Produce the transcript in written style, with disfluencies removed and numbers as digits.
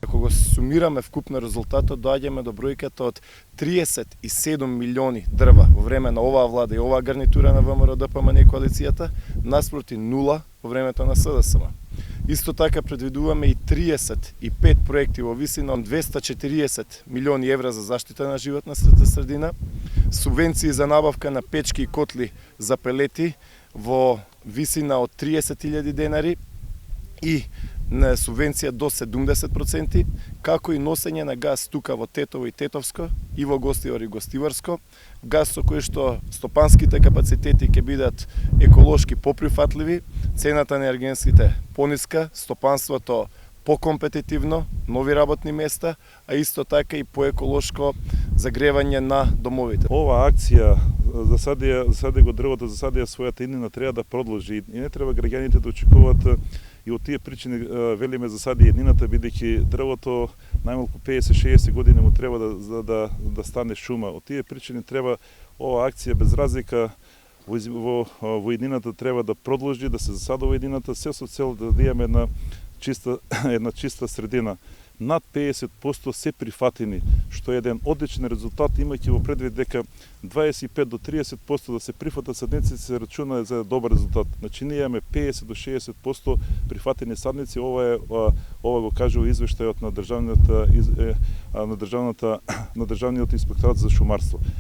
Ако го сумираме вкупно резултатот, доаѓаме до бројката од 37 милиони дрва во време на оваа влада и оваа гарнитура на ВМРО ДПМН и коалицијата, наспроти 0 во времето на СДСМ. Исто така предвидуваме и 35 проекти во висина од 240 милиони евра за заштита на животната средина, субвенции за набавка на печки и котли за пелети во висина од 30.000 денари и на субвенција до 70%, како и носење на газ тука во Тетово и Тетовско и во Гостивар и Гостиварско, газ со кој што стопанските капацитети ќе бидат еколошки поприфатливи, цената на енергенските пониска, стопанството покомпетитивно, нови работни места, а исто така и поеколошко загревање на домовите. Ова акција засади го дрвото, засади својата иднина, треба да продолжи и не треба граѓаните да очекуваат. И од тие причини велиме засади еднината, бидејќи дрвото најмалку 50-60 години му треба да стане шума. Од тие причини треба ова акција без разлика во еднината треба да продолжи, да се засадува еднината, се со цел да имаме една чиста средина. Над 50% се прифатени, што е еден одличен резултат, имајќи во предвид дека 25 до 30% да се прифатат садници, се рачуна за добар резултат. Значи ние имаме 50 до 60% прифатени садници, ова го кажува извештајот на Државниот инспекторат за шумарство.